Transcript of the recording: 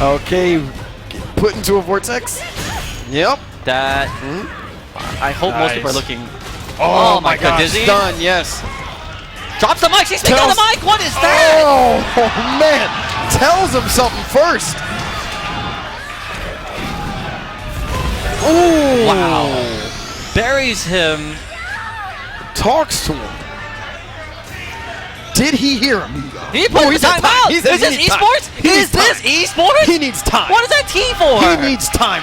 Okay, put into a vortex. Yep. That. I hope most people are looking. Oh my God, gosh, Dizzy. done, yes. Drops the mic, she's speaking on the mic! What is that? Oh, man, tells him something first. Ooh. Wow. Buries him. Talks to him. Did he hear him? He put he's time out! Is this esports? esports? Is this esports? He needs time. What is that T for? He needs time.